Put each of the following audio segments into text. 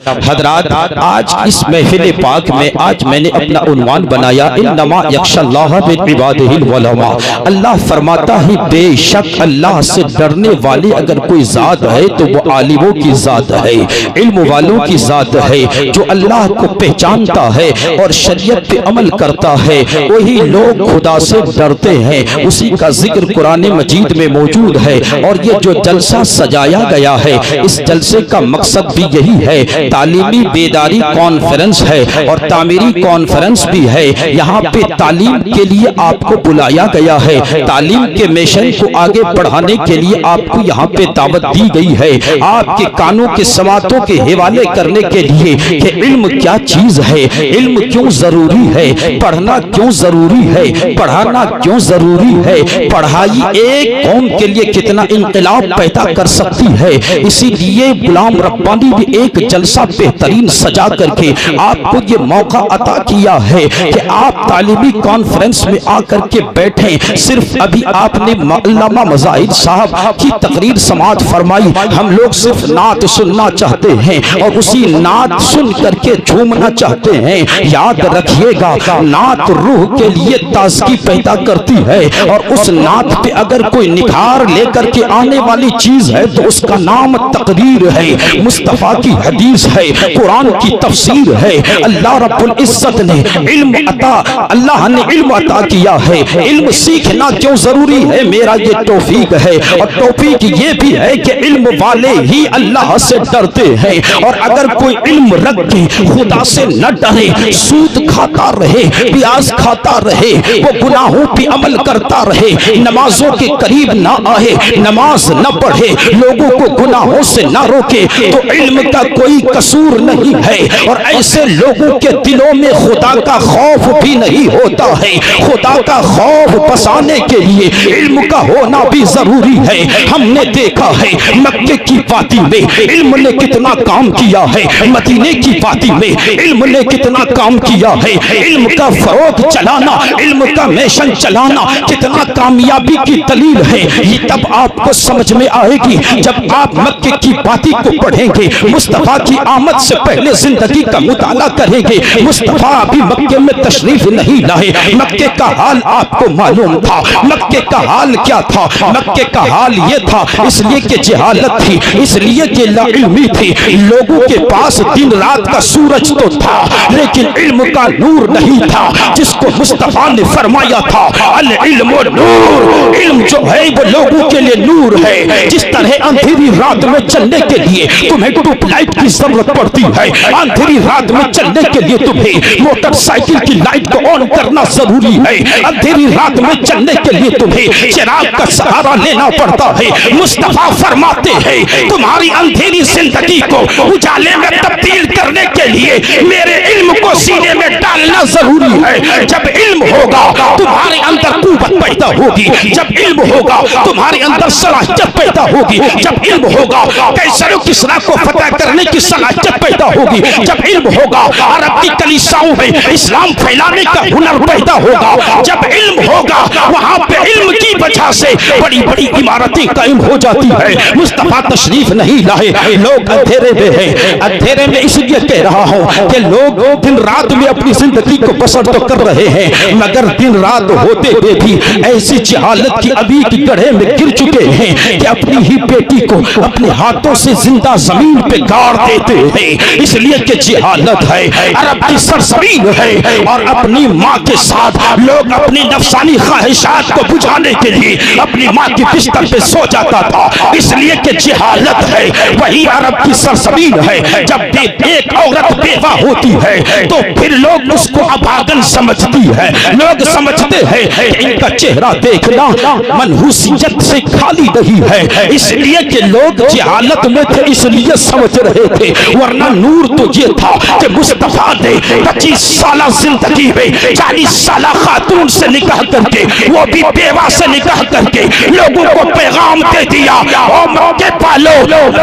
हजरात, आज इस महफिल पाक में आज मैंने अपना उन्वान बनाया इन्नमा यख्शल्लाह मिन इबादिहिल उलमा। अल्लाह फरमाता है बेशक अल्लाह से डरने वाले अगर कोई जात है तो वो आलिमों की जात है, इल्म वालों की जात है, जो अल्लाह को पहचानता है और शरीयत पे अमल करता है, वही लोग खुदा से डरते हैं। उसी का जिक्र कुरान मजीद में मौजूद है। और ये जो जलसा सजाया गया है, इस जलसे का मकसद भी यही है, तालीमी बेदारी कॉन्फ्रेंस है और तामीरी कॉन्फ्रेंस भी है। यहाँ पे तालीम के लिए आपको बुलाया गया है, तालीम के मिशन को आगे बढ़ाने के लिए आपको यहाँ पे दावत दी गई है, आपके कानों के समातों के हवाले करने के लिए कि इल्म क्या चीज है, इल्म क्यों जरूरी है, पढ़ना क्यों जरूरी है, पढ़ाना क्यों जरूरी है, पढ़ाई एक कौम के लिए कितना इंकलाब पैदा कर सकती है। इसीलिए गुलाम रब्बानी भी एक जलसा बेहतरीन सजा करके आपको ये मौका अता किया है कि आप तालीमी कॉन्फ्रेंस में आकर के बैठें। सिर्फ अभी आपने अल्लामा मज़ाहिद साहब की तकरीर समाअत फरमाई, हम लोग सिर्फ नात सुनना चाहते हैं और उसी नात सुन करके झूमना चाहते हैं। याद रखिएगा, नात रूह के लिए ताज़गी पैदा करती है और उस नात पे अगर कोई निखार लेकर के आने वाली चीज है तो उसका नाम तकरीर है, मुस्तफा की हदीस है, कुरान की तफसीर है। अल्लाह रब्बुल इज्जत ने इल्म अता, अल्लाह ने इल्म अता किया है। इल्म सीखना क्यों जरूरी है, मेरा ये तौफीक है। और तौफीक ये भी है कि इल्म वाले ही अल्लाह से डरते हैं। और अगर कोई इल्म रख के खुदा से न डरे, सूद खाता रहे, प्याज खाता रहे, वो गुनाहों पे अमल करता रहे, नमाजों के करीब ना आए, नमाज न पढ़े, लोगों को गुनाहों से न रोके, तो इल्म का कोई कसूर नहीं है। और ऐसे लोगों के दिलों में खुदा का खौफ भी नहीं होता है। खुदा का खौफ बसाने के लिए इल्म का होना भी जरूरी है। हमने देखा है मक्के की वादी में इल्म ने कितना काम किया है, मदीने की वादी में इल्म ने कितना काम किया है। इल्म का फरोग चलाना, इल्म का मिशन चलाना कितना कामयाबी की दलील है। ये तब आपको समझ में आएगी जब आप मक्के की वादी को पढ़ेंगे, मुस्तफा की आमद से पहले जिंदगी का मुताला करेंगे। मुस्तफा अभी मक्के में तशरीफ नहीं लाए, मक्के का हाल आपको मालूम था। मक्के का हाल क्या था? मक्के का हाल ये था, इसलिए कि जहालत थी, इसलिए कि लाइल्मी थी। लोगों के पास दिन रात का सूरज तो था लेकिन इल्म का नूर नहीं था, जिसको मुस्तफा ने फरमाया था अल इल्मु नूर। इल्म जो है वो लोगों के लिए नूर है। जिस तरह अंधेरी रात में चलने के लिए तुम्हें ट्यूबलाइट की जरूरत पड़ती है, अंधेरी रात में चलने के लिए तुम्हें मोटरसाइकिल की लाइट को ऑन करना जरूरी है। अंधेरी रात में चलने के लिए तुम्हें चिराग का सहारा लेना पड़ता है। मुस्तफा फरमाते हैं तुम्हारी अंधेरी जिंदगी को उजाले में तब्दील करने के लिए मेरे इल्म को सीने में डालना जरूरी है। जब इल्म होगा तुम्हारे अंदर कुव्वत पैदा होगी, जब इल्म होगा तुम्हारे अंदर सलाहियत पैदा होगी, जब इल्म होगा कैसर किसरा को फतह करने की सलाहियत पैदा होगी, जब इल्म होगा अरब की कलीसियाओं में इस्लाम फैलाने का हुनर पैदा होगा, जब इल्म होगा वहां पे इल्म की वजह से बड़ी बड़ी इमारतें कायम हो जाती है। मुस्तफा तशरीफ नहीं लाए, लोग अंधेरे में हैं। अंधेरे में इसलिए कह रहा हूं कि लोग दिन रात में अपनी जिंदगी को बसर तो कर रहे हैं, मगर दिन रात होते हुए भी ऐसी जहालत की अभी की गड्ढे में गिर चुके हैं कि अपनी ही बेटी को अपने हाथों से जिंदा जमीन पे गाड़ देते हैं। इसलिए कि जहालत है, अरब की सरजमीन है। और अपनी माँ के साथ लोग अपनी नफसानी ख्वाहिशात को बुझाने के लिए अपनी माँ की बिस्तर पे सो जाता था, इसलिए कि जहालत है। वही अरब की सरजमीन है। जब एक औरत बेवा होती है तो फिर लोग उसको अभागन समझती है। लोग समझते हैं इनका चेहरा देखना मनहूसियत से खाली नहीं है, इसलिए कि लोग जहालत में थे इसलिए समझ रहे थे। वरना नूर तो ये था कि मुस्तफा ने 25 साल जिंदगी में 40 साल खातून से निकाह करके, वो भी बेवा से निकाह करके लोगों को पैगाम दे दिया, ओ मक्के वालों,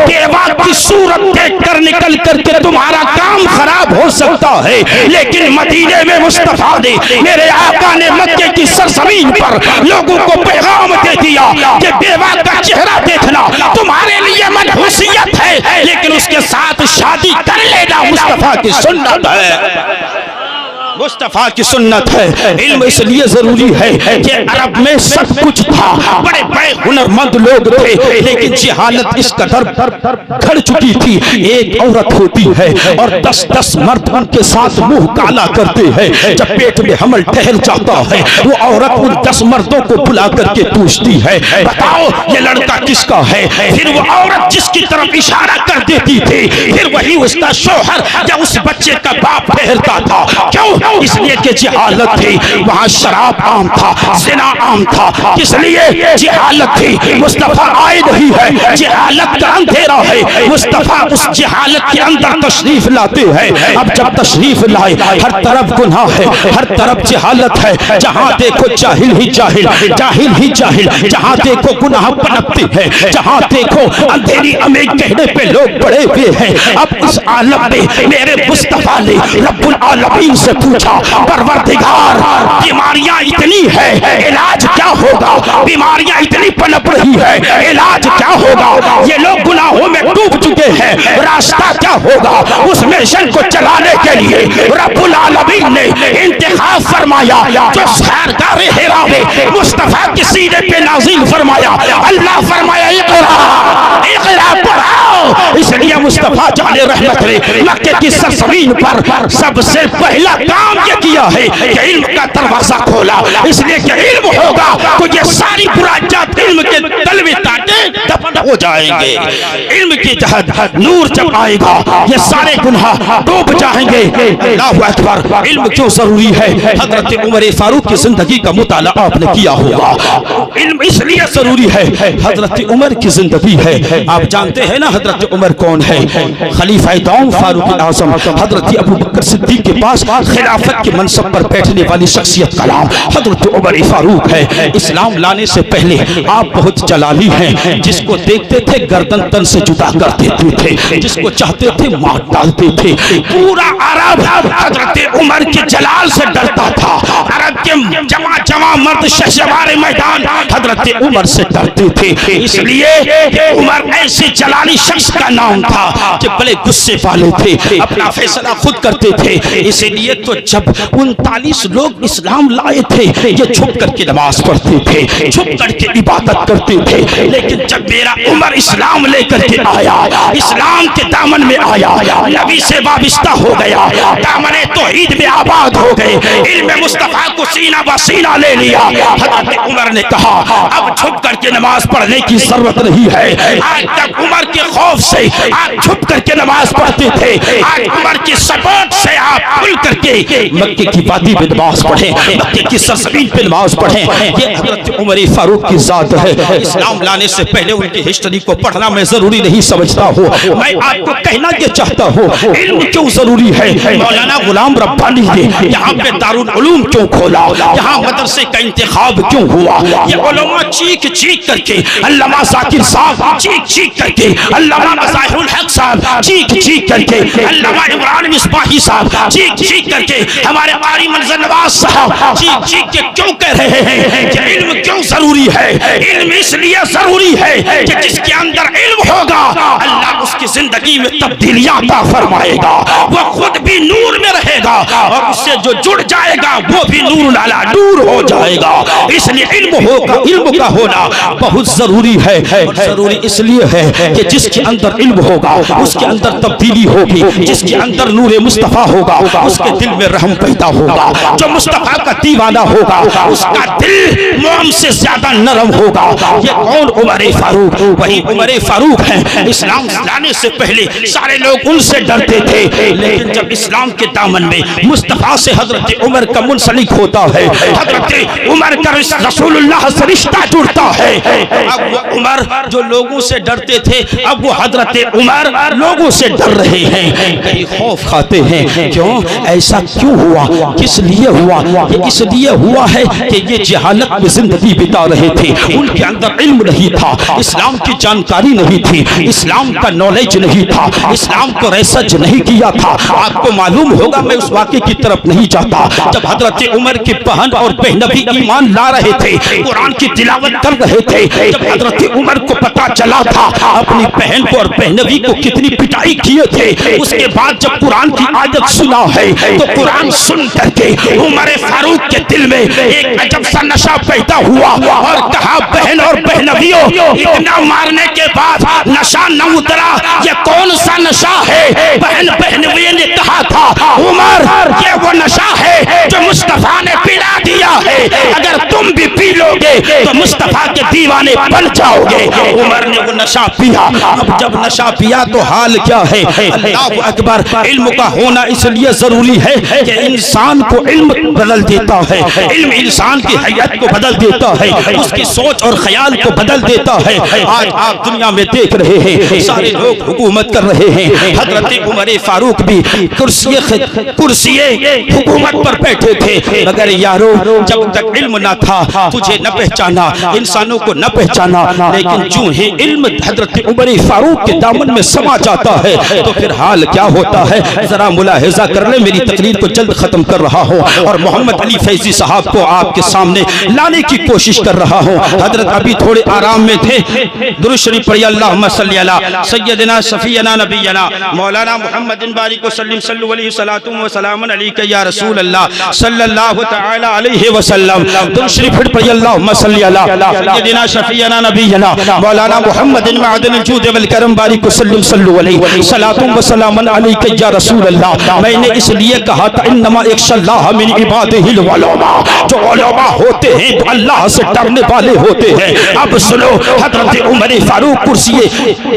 बेवा की सूरत देख कर निकल करके तुम्हारा काम खराब हो सकता है, लेकिन मदीने में मुस्तफा ने, मेरे आका ने मक्के की सरजमीन पर लोगों को पैगाम दे दिया कि बेवा का चेहरा देखना तुम्हारे लिए मनहूसियत है, लेकिन उसके साथ शादी कर लेना मुस्तफा की सुन्नत है। मुस्तफा की सुन्नत है। इल्म इसलिए जरूरी है कि अरब में सब कुछ था, बड़े बड़े हुनरमंद लोग थे, लेकिन जहालत इस कदर खड़ चुकी थी। एक औरत होती है और 10-10 मर्द उनके साथ मुंह काला करते हैं। जब पेट में हमल ठहर जाता है, वो औरत उन 10 मर्दों को बुला करके पूछती है, बताओ ये लड़का किसका है? फिर वो औरत जिसकी तरफ इशारा कर देती थी, फिर वही उसका शौहर या उस बच्चे का बाप ठहरता था। क्यों? इसलिए कि जहालत थी, वहां शराब आम था, ज़िना आम था, इसलिए जहालत थी। मुस्तफा आए नहीं है, जहालत का अंधेरा है। मुस्तफा उस जहालत के अंदर तशरीफ लाते हैं। अब जब तशरीफ लाए, हर तरफ गुनाह है, हर तरफ जहालत है, जहां देखो जाहिल ही जाहिल, जाहिल ही जाहिल, जहां देखो गुनाह पनपते हैं, जहां देखो अंधेरी अमीर कहने पे लोग पड़े हुए हैं। अब इस आलम में मेरे मुस्तफा ने रब्बुल आलमीन से पूछा, परवरदिगार बीमारियां इतनी है, इलाज क्या होगा? बीमारियां इतनी पनप रही है, इलाज क्या होगा? ये लोग गुनाहों में डूब चुके हैं, रास्ता क्या होगा? उस मिशन को चलाने के लिए रब्बुल आलमीन ने इंतखाब फरमाया, जो सरकारे हिरा में मुस्तफा के सीने पे नाज़िल फरमाया। अल्लाह फरमाया इक़रा, इक़रा पढ़ाओ। इसलिए मुस्तफा जाने रहमत ने मक्के की सरजमीन पर सबसे पहला काम ये किया है कि इल्म का दरवाजा खोला। इसलिए कि इल्म होगा तो ये सारी बुराइयां इल्म के तलवे ताटे दफन हो जाएंगे। इल्म की जहद नूर जब आएगा, ये सारे गुनाह डूब जाएंगे। अल्लाहु अकबर। इल्म क्यों जरूरी है? हजरत उमर फारूक की जिंदगी का मुताला आपने किया होगा। इल्म इसलिए जरूरी है, हजरत उमर की जिंदगी है। आप जानते हैं ना हजरत उमर कौन है? खलीफा दौम फारूक आजम हजरत अबू बकर सिद्दीक के पास खिलाफत के मनसब पर बैठने वाली शख्सियत का नाम हजरत उमर फारूक है। इस्लाम लाने से पहले आप बहुत जलाली हैं, जिसको देखते थे गर्दन तन से जुदा कर देते थे, जिसको चाहते थे मार डालते थे। पूरा अरब हजरत उमर के जलाल से डरता था। अरब के जमा जमा मर्द शहसवार मैदान हजरत उमर से डरते थे। इसलिए उमर ऐसे जलाली शख्स का नाम था कि बड़े गुस्से वाले थे, अपना फैसला खुद करते थे। इसीलिए तो जब 39 लोग इस्लाम लाए थे, ये छुप करके नमाज पढ़ते थे, छुप करके इबादत करते थे। लेकिन जब मेरा उमर इस्लाम लेकर के आया, इस्लाम के दामन में आया, नबी से वाबिस्ता हो गया, दामन तौहीद में आबाद हो गए, इल्म मुस्तफा को सीना ब सीना ले लिया। हजरत उमर ने कहा अब छुप करके नमाज पढ़ने की जरूरत नहीं है। आज तक उमर के खौफ से आप छुप करके नमाज पढ़ते थे, आज उमर की सपोर्ट से आप खुल करके मक्के की वादी में नमाज पढ़े, मक्के की सरजमीन पे नमाज पढ़े। ये हजरत उमर फारूक की जात है। इस्लाम लाने से पहले उनकी हिस्ट्री को पढ़ना मैं जरूरी नहीं समझता हूँ। मैं आपको कहना ये चाहता हूँ इल्म क्यों जरूरी है। मौलाना गुलाम रब्बानी ने यहाँ पे दारुल उलूम क्यों खोला, यहाँ मदरसे का इंतखाब क्यों हुआ। ये उलमा चीख चीख करके, अल्लामा जाकिर साहब चीख चीख करके, अल्लामा मज़ाहिरुल हक साहब चीख चीख करके, अल्लामा इमरान मिसबाही साहब चीख चीख करके, हमारे कारी मंजर नवाज साहब चीख चीख के क्यों कह रहे हैं कि इल्म क्यों जरूरी है। इल्म इसलिए जरूरी है कि जिसके अंदर इल्म होगा अल्लाह उसकी जिंदगी में तब्दीलियां अता फरमाएगा, वो खुद भी नूर में रहेगा और उससे जो जुड़ जाएगा वो भी नूर नाला दूर हो जाएगा। इसलिए इल्म होगा, इल्म का होना बहुत जरूरी है। जरूरी इसलिए है कि जिसके अंदर इल्म होगा उसके अंदर तब्दीली होगी, जिसके अंदर नूर मुस्तफा होगा उसके दिल में रहम पैदा होगा, जो मुस्तफा का दीवाना होगा उसका दिल मोम से ज्यादा नरम होगा। ये कौन? उमर फारूक। वही उमर फारूक है। इस्लाम लाने से पहले सारे लोग उनसे डरते थे, लेकिन जब इस्लाम के दामन में मुस्तफा से हजरत उमर का मुंसलिक होता है, हजरत उमर का रसूलुल्लाह से रिश्ता जुड़ता है, अब वो उमर जो लोगों से डर डरते थे, अब वो हजरत उमर लोगों से डर रहे हैं, कहीं खौफ खाते हैं। क्यों ऐसा क्यों हुआ, किस लिए हुआ? ये इसलिए हुआ है कि ये जहालत में जिंदगी बिता रहे थे, उनके अंदर इल्म नहीं था, इस्लाम की जानकारी नहीं थी, इस्लाम का नॉलेज नहीं था, इस्लाम को रिसर्च नहीं किया था। आपको मालूम होगा, मैं उस वाक़े की तरफ नहीं जाता, जब हजरत उमर की बहन और बहनवी ईमान ला रहे थे, कुरान की तिलावत कर रहे थे, जब हजरत उमर को पता चला था अपनी बहन को और बहनवी को कितनी पिटाई किए थे, उसके बाद जब कुरान की आयत सुना है तो कुरान सुन करके उमर फारूक के दिल में एक अजब सा नशा पैदा हुआ और कहा, बहन और बहनवियों, इतना मारने के बाद नशा न उतरा, ये कौन सा नशा है? बहन बहनवी ने कहा था, उमर ये वो नशा है जो मुस्तफा ने पिला दिया है, अगर तुम भी पी लोगे तो मुस्तफा के दीवाने बन जाओगे। उमर ने वो नशा पिया। अब जब नशा पिया तो हाल क्या है? अल्लाह अकबर। इल्म का होना इसलिए जरूरी है कि इंसान को इल्म बदल देता है, इल्म इंसान की हयात को बदल देता है, उसकी सोच और ख्याल को बदल देता है। आज आप दुनिया में देख रहे हैं, सारे लोग हुकूमत कर रहे हैं, हजरत उमर फारूक भी कुर्सी हुकूमत पर बैठे थे, मगर यारो जब तक इल्म ना था, तुझे न पहचाना, इंसानों को न पहचाना, लेकिन जो ही इल्म हजरत उमर फारूक के दामन में समा जाता है तो फिर हाल क्या होता है, जरा मुलाहिजा कर ले। मेरी तकरीर को जल्द खत्म कर रहा हूँ और मोहम्मद अली फैजी साहब को आपके सामने लाने की कोशिश कर रहा हूँ। हजरत अभी थोड़े आराम में थे, दुरूद शरीफ पढ़िए, अल्लाहुम्मा सल्ली अला सय्यदिना शफीना नबीना मौलाना मुहम्मदिन बारिक वसल्लम सल्लल्लाहु अलैहि सलातु व सलामुन अलैका या रसूल अल्लाह सल्लल्लाहु तआला अलैहि वसल्लम। दुरूद शरीफ पढ़िए, अल्लाहुम्मा सल्ली अला सय्यदिना शफीना नबीना मौलाना मुहम्मदिन मअदनिल जूद वल करम बारिक वसल्लम सल्लल्लाहु अलैहि सलातु व सलामुन अलैका या रसूल अल्लाह। मैंने इसलिए कहा था, इन्नमा यख्शल्लाह मिन इबादिहिल उलमा, जो उलमा होते हैं तो अल्लाह से डरने वाले होते हैं। अब सुनो, हजरत उमर फारूक कुर्सी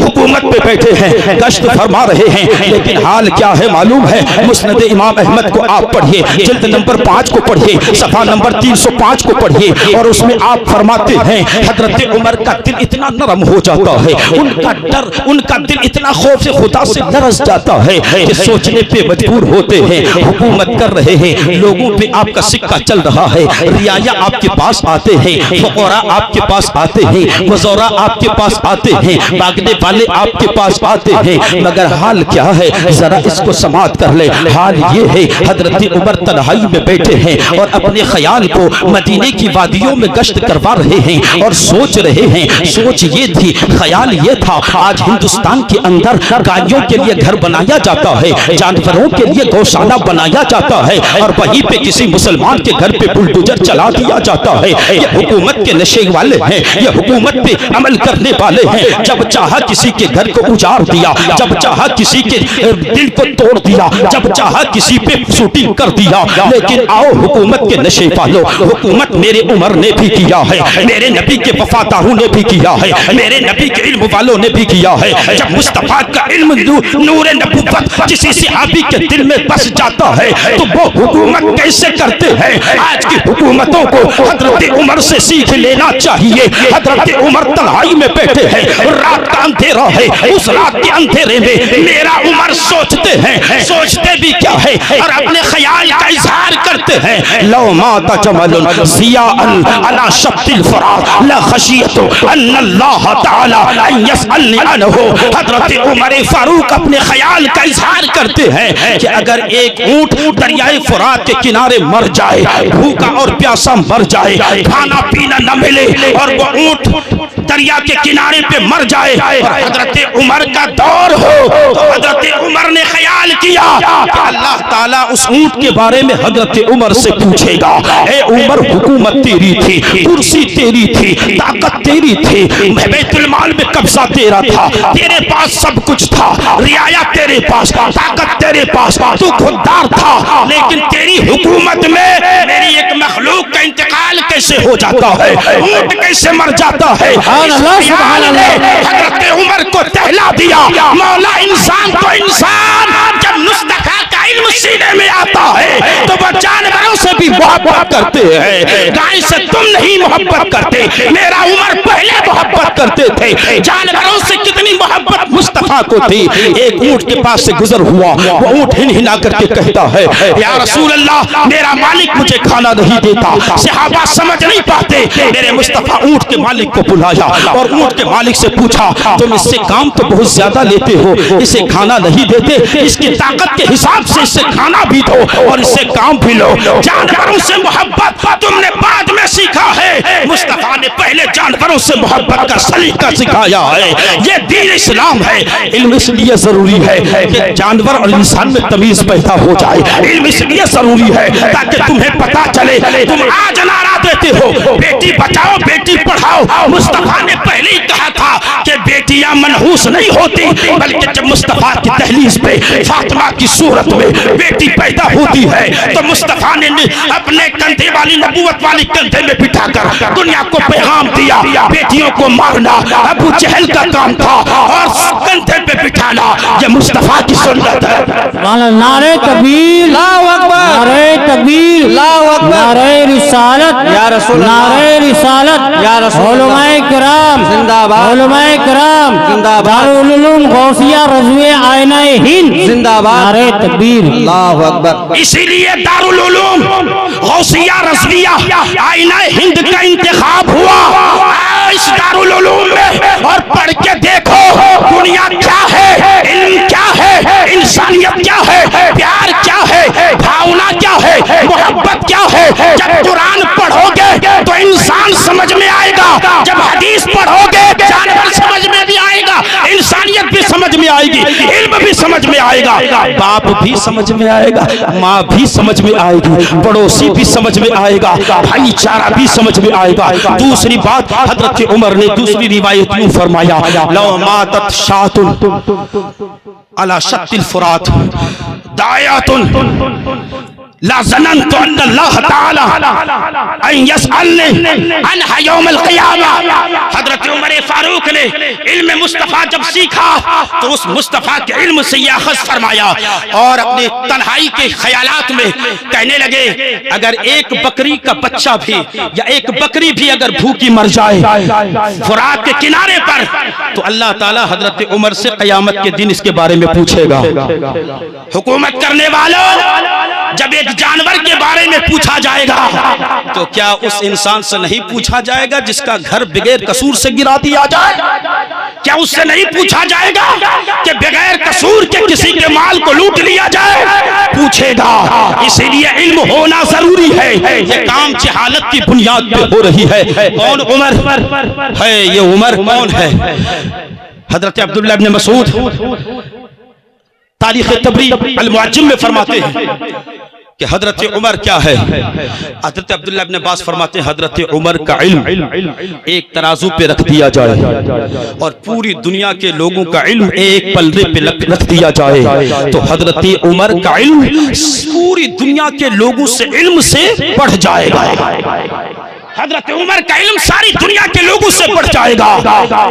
हुकूमत पे बैठे हैं, गश्त फरमा रहे हैं, लेकिन हाल क्या है मालूम है? मुस्नद इमाम अहमद को आप पढ़िए, जिल्द नंबर 5 को पढ़िए, सफा नंबर 305 को पढ़िए, और उसमें आप फरमाते हैं हजरत उमर का दिल इतना नरम हो जाता है, उनका डर, उनका दिल इतना खौफ से खुदा से लरस जाता है कि सोचने पे मजबूर होते हैं। हुकूमत कर रहे हैं, लोगों पे आपका सिक्का चल रहा है, रियाया आपके पास आते हैं, फुकरा आपके पास आते हैं, वज़रा आपके पास आते हैं, भागने वाले आपके पास आते हैं, मगर हाल क्या है जरा इसको समात कर ले। हाल ये है, हजरत उमर तन्हाई में बैठे हैं और अपने ख्याल को मदीने की वादियों में गश्त करवा रहे हैं और सोच रहे हैं। सोच ये थी, ख्याल ये था, आज हिंदुस्तान के अंदर गायों के लिए घर बनाया जाता है, जानवरों के लिए गौशाला बनाया जाता है, और वहीं पे किसी मुसलमान के घर पे बुलडोजर चला दिया जाता है। ये हुकूमत के नशे वाले हैं, ये हुकूमत पे अमल करने वाले हैं। जब चाहा किसी के घर को उजाड़ दिया, जब चाहा किसी के दिल को तोड़ दिया, जब चाहा किसी पे शूटिंग कर दिया। लेकिन आओ हुकूमत के नशे वालों, हुकूमत मेरे उमर ने भी किया है, मेरे नबी के वफादारों ने भी किया है, मेरे नबी के इल्म वालों ने भी किया है। जब मुस्तफा का इल्म नूरे नबुव्वत किसी सहाबी के दिल में बस जाता है तो वो हुकूमत कैसे करते हैं? आज की हुकूमतों को हजरत उमर से सीख लेना चाहिए। हजरत उमर तन्हाई में बैठे हैं, रात का अंधेरा है, उस रात के अंधेरे में मेरा उमर सोचते हैं, सोचते भी क्या है और अपने ख्याल का इजहार करते हैं। लौ माता जमलुन ज़ियाअन अला शत्तिल फरात ला खशियतु अन्नल्लाह तआला अन यसअलनी अनहु। हजरत उमर फारूक अपने ख्याल का इजहार करते हैं कि अगर एक ऊंट दरियाए फुरात के किनारे मर जाए, भूखा और प्यासा मर जाए, खाना पीना न मिले और वो ऊंट दरिया के किनारे पे मर जाए और हजरत उमर का दौर हो, तो हजरत उमर ने ख्याल किया कि अल्लाह ताला उस ऊंट के बारे में हजरत उमर से पूछेगा, ए उमर हुकूमत तेरी थी, कुर्सी तेरी थी, ताकत तेरी थी, बैतुल माल में कब्जा तेरा था, तेरे पास सब कुछ था, रियाया तेरे पास, ताकत तेरे पास, तू खुददार था, लेकिन तेरी हुकूमत में मेरी एक मखलूक का इंतकाल कैसे हो जाता है, ऊंट कैसे मर जाता है। हजरत उमर को टहला दिया, मौला इंसान तो इंसान, जब मुस्तफा का इल्म सीने में आता है तो वह जानवरों से भी मोहब्बत करते हैं। गाय से तुम नहीं मोहब्बत करते, मेरा उमर पहले मोहब्बत करते थे। जानवरों से कितनी मोहब्बत मुस्तफा को थी। एक ऊंट के पास से गुजर हुआ, वो ऊंट हिनहिना करके कहता है, या रसूल अल्लाह, मेरा मालिक मुझे खाना नहीं देता। सहाबा समझ नहीं पाते। मेरे मुस्तफा ऊंट के मालिक को बुलाया और ऊंट के मालिक से पूछा, तुम इससे काम तो बहुत ज्यादा लेते हो, इसे खाना नहीं देते, इसकी ताकत के हिसाब से इससे खाना भी दो और इससे काम भी लो। जानवरों से मोहब्बत तुमने बाद में सीखा है, मुस्तफा ने पहले जानवरों से मोहब्बत का सलीका सिखाया है। ये दीन इस्लाम है। इल्म इसलिए जरूरी है कि जानवर और इंसान में तमीज पैदा हो जाए। इल्म इसलिए जरूरी है ताकि तुम्हें पता चले। तुम आज नारा देते हो बेटी बचाओ बेटी पढ़ाओ, मुस्तफा ने पहले ही कहा था कि बेटियां मनहूस नहीं होती, बल्कि जब मुस्तफा की दहलीज पे फातिमा की सूरत में बेटी पैदा होती है तो मुस्तफा ने अपने कंधे वाली नबूवत वाली कंधे में बिठाकर दुनिया को पैगाम दिया, बेटियों को मारना अबू जहल का काम था और कंधे पे बिठाना ये मुस्तफा की सुन्नत है। नारे तकबीर, अल्लाहू अकबर, नारे तकबीर, अल्लाहू अकबर, नारे रिसालत या रसूल, नारे रिसालत या रसूल, उलमाए किराम जिंदाबाद, उलमाए किराम जिंदाबाद, दारुल उलूम गौसिया रज़वे आईनाए हिंद जिंदाबाद, नारे तकबीर, अल्लाहू अकबर। इसीलिए दारुल उलूम गौसिया रज़विया आईनाए हिंद का इंतखाब हुआ इस दारुल उलूम में। और पढ़ के देखो दुनिया क्या है, इल्म क्या है, इंसानियत क्या है, प्यार क्या है, भावना क्या है, मोहब्बत क्या है। जब कुरान पढ़ोगे तो इंसान समझ में आएगा, जब हदीस पढ़ोगे जानवर समझ में भी आएगा, इंसानियत भी समझ में आएगी, इल्म भी समझ में आएगा, बाप भी समझ में आएगा, माँ भी समझ में आएगी, पड़ोसी भी समझ में आएगा, भाईचारा भी समझ में आएगा। दूसरी बात हजरत उमर ने दूसरी रिवायत यूं फरमाया, लौ मातत शातुन अला शत्तिल फुरात दायातुन ला ज़ननतु अन्ना अल्लाह तआला अन यसअलनी अन्हा यौमल क़ियामा। हज़रत उमर फारूक ने इल्म मुस्तफ़ा जब सीखा तो उस मुस्तफ़ा के इल्म से यह अख़ज़ फरमाया और अपने तन्हाई के ख़यालात में कहने लगे, अगर एक बकरी का बच्चा भी या एक बकरी भी अगर भूखी मर जाए फुरात के किनारे पर तो अल्लाह ताला हज़रत उमर से क़यामत के दिन इसके बारे में पूछेगा। हुकूमत करने वालों, जब एक जानवर के बारे में पूछा जाएगा तो क्या उस इंसान से नहीं पूछा जाएगा जिसका घर बगैर कसूर से गिरा दिया जाए? क्या उससे नहीं पूछा जाएगा कि बगैर कसूर के किसी के माल को लूट लिया जाए? पूछेगा। इसीलिए इल्म होना जरूरी है। ये काम जहालत की बुनियाद पे हो रही है। कौन उमर है? ये उमर कौन है? हजरत अब्दुल्लाह इब्न मसूद तारीख़ तबरी अल-मुअज्जम में फरमाते हैं कि हजरत उमर क्या है। हजरत अब्दुल्लाह इब्न अब्बास फरमाते हैं हजरत उमर का इल्म एक तराजू पे रख दिया जाए और पूरी दुनिया के लोगों का इल्म एक पलड़े पे रख दिया जाए तो हजरत उमर का इल्म पूरी दुनिया के लोगों से इल्म से बढ़ जाएगा। हजरत उमर का इल्म सारी दुनिया के लोगों से बढ़ जाएगा।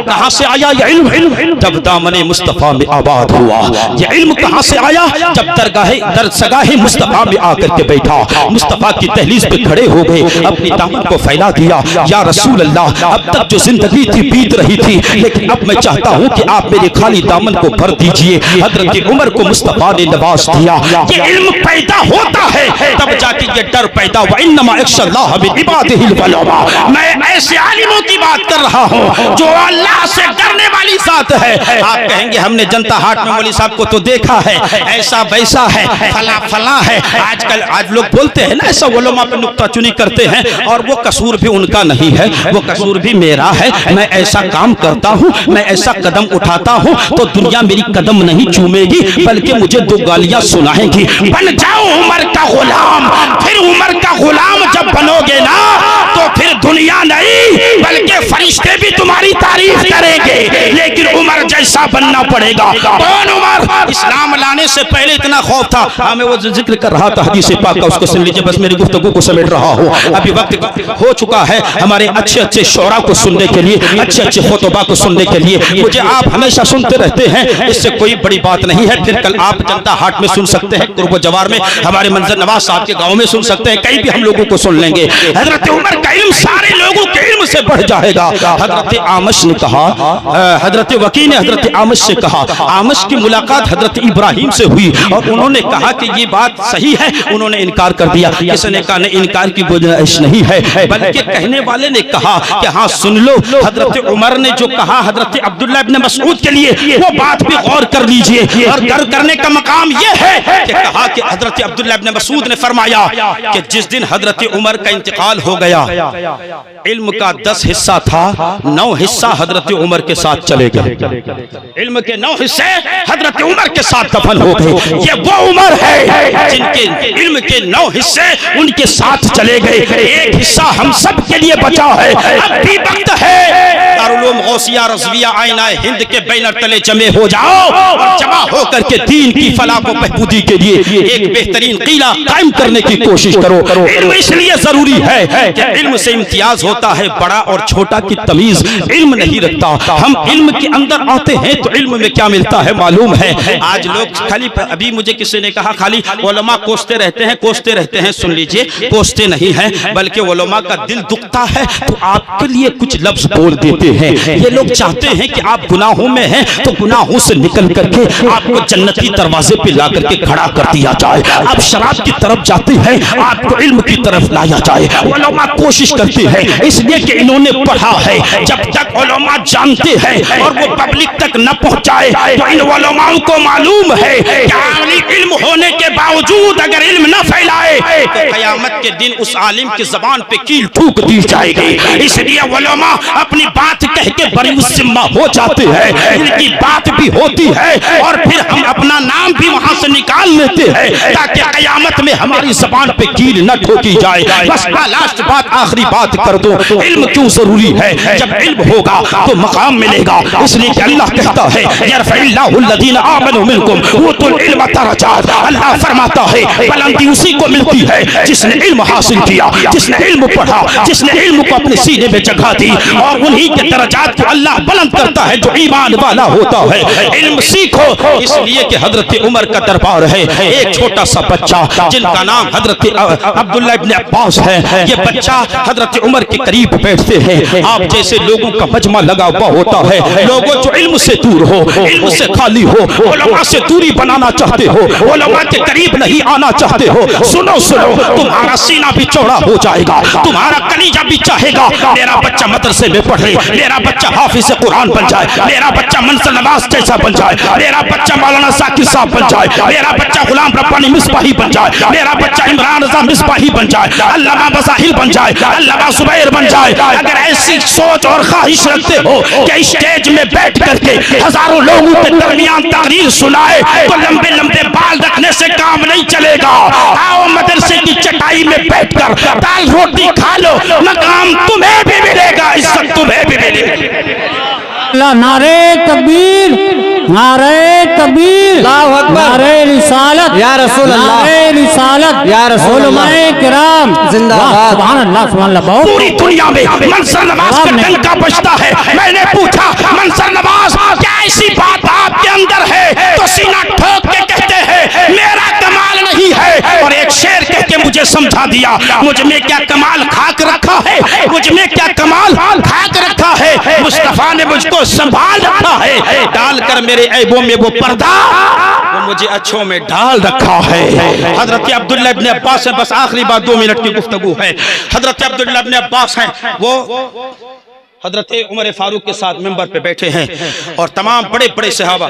कहां से आया ये इल्म? जब दामने मुस्तफा में आबाद हुआ। ये इल्म कहां से आया? जब दरसगाहे मुस्तफा में आकर के बैठा, मुस्तफा की दहलीज पे खड़े हो गए, अपनी दामन को फैला दिया, या रसूल अल्लाह, अब तक जो जिंदगी थी बीत रही थी, लेकिन अब मैं चाहता हूं कि आप मेरे खाली दामन को भर दीजिए। हजरत उमर को मुस्तफा ने नवाज दिया। ये इल्म पैदा होता है तब जाके ये डर पैदा हुआ। इन्नमा यख्शल्लाह मिन इबादिहिल उलमा। मैं ऐसे आलिमों की बात कर रहा हूं जो अल्लाह से डरने वाली जात है। आप कहेंगे हमने जनता हाट में मौलवी साहब को तो देखा है, ऐसा वैसा है, फला फला है। आजकल आज लोग बोलते हैं ना, ऐसा उलमा पे नुक्ताचुनी करते हैं और वो कसूर भी उनका नहीं है, वो कसूर भी मेरा है। मैं ऐसा काम करता हूं, मैं ऐसा कदम उठाता हूं तो दुनिया मेरी कदम नहीं चूमेगी बल्कि मुझे दो गालियां सुनाएगी। बन जाओ उमर का गुलाम, फिर उमर का गुलाम जब बनोगे ना तो फिर दुनिया नहीं बल्कि फरिश्ते भी तुम्हारी तारीफ करेंगे, लेकिन उमर जैसा बनना पड़ेगा। कौन उमर? इस्लाम लाने से पहले इतना खौफ था। हाँ, मैं वो जिक्र कर रहा था हदीस पाक का, उसको सुन लीजिए, बस मेरी गुफ्तगू को समेट रहा हूँ। अभी वक्त हो चुका है हमारे अच्छे अच्छे शोरा को सुनने के लिए, अच्छे अच्छे खुतबा को सुनने के लिए। मुझे आप हमेशा सुनते रहते हैं, इससे कोई बड़ी बात नहीं है। फिर कल आप जनता हाट में सुन सकते हैं, कुर्ब जवार में, हमारे मंजर नवाज साहब के गांव में सुन सकते हैं, कहीं भी हम लोगों को सुन लेंगे। हजरत उमर का इल्म सारे लोगों के इल्म से बढ़ जाएगा। हजरत आमश ने कहा, हजरत वकी ने हजरत आमश से कहा, आमश की मुलाकात हजरत इब्राहिम से हुई और उन्होंने कहा कि ये बात सही है। उन्होंने इनकार कर दिया। किसने कहा नहीं, इनकार की गुंजाइश नहीं है, बल्कि कहने वाले ने कहा कि हाँ सुन लो, हजरत उमर ने जो कहा हजरत अब्दुल्लाह इब्न मसऊद के लिए, वो बात भी गौर कर लीजिए। और गौर करने का मकाम ये है कि कहा कि हजरत अब्दुल्लाह इब्न मसऊद ने फरमाया कि जिस दिन हजरत उमर का इंतकाल हो गया, इल्म का 10 हिस्सा था, 9 हिस्सा हजरत उमर के साथ चले गए। इल्म के 9 हिस्से हजरत उमर के साथ दफन हो गए। ये वो उमर है जिनके इल्म के 9 हिस्से उनके साथ चले गए, एक हिस्सा हम सब के लिए बचा है। अब भी वक्त है, दारुल उलूम गौसिया रज़विया आईना हिंद के बैनर तले जमे हो जाओ और जमा होकर के दीन की फलाह को बहबूदी के लिए एक बेहतरीन कीला कायम करने की कोशिश करो। इल्म इसलिए जरूरी है कि इल्म से इम्तियाज होता है, बड़ा और छोटा की तमीज इल्म नहीं रखता। हम इल्म के अंदर आते हैं तो इल्म में क्या मिलता है मालूम है। आज लोग खाली, अभी मुझे किसी ने कहा खाली उलमा कोसते रहते हैं, कोसते रहते हैं। सुन लीजिए, कोसते नहीं है बल्कि उलमा का दिल दुखता है तो आपके लिए कुछ लफ्ज बोल देते हैं। ये लोग चाहते हैं कि आप गुनाहों में हैं तो गुनाहों से निकल करके आपको जन्नती दरवाजे पे ला करके खड़ा कर दिया जाए। आप शराब की तरफ जाते हैं, आपको इल्म की तरफ लाया जाए। उलमा कोशिश करते हैं इसलिए कि इन्होंने पढ़ा है। जब तक उलमा जानते हैं और वो पब्लिक तक न पहुंचाए तो इन उलमाओं को मालूम है कि आलिम इल्म होने के बावजूद अगर इल्म न फैलाए तो क़यामत के दिन उस आलिम की ज़बान पे कील ठूक दी जाएगी। इसलिए उलमा अपनी बात कह के बड़ी जिम्मा हो जाते हैं, इनकी बात भी होती है और फिर हम अपना नाम भी वहां से निकाल लेते हैं ताकि क़यामत में हमारी ज़बान पे कील न ठोकी जाए। बस लास्ट बात, आखिरी बात कर दो, इल्म क्यों जरूरी है? जब इल्म होगा तो मकाम मिलेगा। इसलिए कि अल्लाह कहता है यरफ़इल्लाहुल्लज़ीना आमनू मिनकुम वउतुल इल्म दरजात। अल्लाह फरमाता है बुलंदी उसी को मिलती है जिसने इल्म हासिल किया, जिसने इल्म पढ़ा, जिसने इल्म को अपने सीने में जगह दी, और उन्हीं के दरजात को अल्लाह बुलंद करता है जो ईमान वाला होता है। इल्म सीखो, इसलिए कि हजरत उमर का दरबार है। एक छोटा सा बच्चा जिनका नाम हजरत अब्दुल्लाह इब्न अब्बास है, ये बच्चा हजरत उमर के करीब बैठते हैं। आप जैसे लोगों का मजमा लगा हुआ होता है, लोगों जो इल्म से दूर हो, इल्म से खाली हो, उलमा से दूरी बनाना चाहते हो, उलमा के करीब नहीं आना चाहते हो, सुनो सुनो, तुम्हारा सीना भी चौड़ा हो जाएगा, तुम्हारा कलीजा भी चाहेगा मेरा बच्चा मदरसे में पढ़े, मेरा बच्चा हाफिज कुरान बन जाए, मेरा बच्चा मंसर नवाज जैसा बन जाए, मेरा बच्चा मौलाना साकिब साहब बन जाए, मेरा बच्चा गुलाम रब्बानी मिसबाही बन जाए, मेरा बच्चा इमरान रजा मिसबाही बन जाए, अल्लामा बसाहिल बन जाए, अल्लामा जुबैर बन जाए। अगर ऐसी सोच और ख्वाहिश रखते हो कि स्टेज में बैठ करके हजारों लोगों के दरमियान तकरीर सुनाए तो लंबे लंबे बाल रखने से काम नहीं चलेगा। आओ मदरसे की चटाई में बैठकर दाल रोटी खा लो, मकाम तुम्हें भी मिलेगा, इज्जत तुम्हें भी मिलेगी। नारे तकबीर, नारे तकबीर, अल्लाहु अकबर, नारे रिसालत या रसूल अल्लाह, नारे रिसालत या रसूल उलमाए किराम जिंदाबाद, सुभान अल्लाह, सुभान अल्लाह। पूरी दुनिया में मंसर नवाज का डंका बजता है। मैंने पूछा मंसर नवाज क्या ऐसी बात आपके अंदर है? तो सीना ठोक के कहते हैं मेरा कमाल नहीं है, और एक शेर कह के मुझे समझा दिया मुझ में क्या कमाल खाक रखा है, मुझ में क्या कमाल खाक रखा है। मुस्तफा ने मुझको संभाल रखा है, डालकर मेरे ऐबों में वो पर्दा वो मुझे अच्छों में डाल रखा है। हजरत अब्दुल्लाह इब्न अब्बास है, बस आखिरी बात 2 मिनट की गुफ्तगू है। हजरत अब्दुल्लाह इब्न अब्बास हैं, वो हजरत उमर फारूक के साथ मिंबर पे बैठे हैं और तमाम बड़े बड़े सहाबा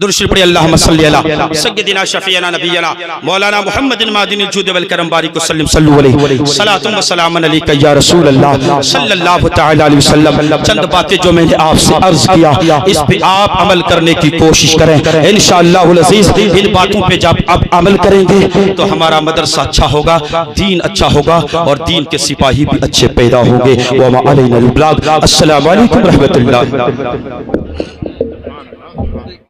दुरूद पढ़िए अल्लाहुम्मा सल्ली अला सय्यिदिना शफीअना नबियना मौलाना मुहम्मदिन मादिनिल जुद वल करम बारिक वसल्लम सल्लु अलैहि सलातुम व सलामुन अलैका या रसूल अल्लाह सल्लल्लाहु तआला अलैहि वसल्लम। चंद बातें जो मैंने आपसे अर्ज किया इस पे आप अमल करने की कोशिश करें। इंशाअल्लाहुल अज़ीज़ इन बातों पे जब आप अमल करेंगे तो हमारा मदरसा अच्छा होगा, दीन अच्छा होगा और दीन के सिपाही भी अच्छे पैदा होंगे। व मा अलैना अल बलाग। अस्सलामु अलैकुम रहमतुल्लाह।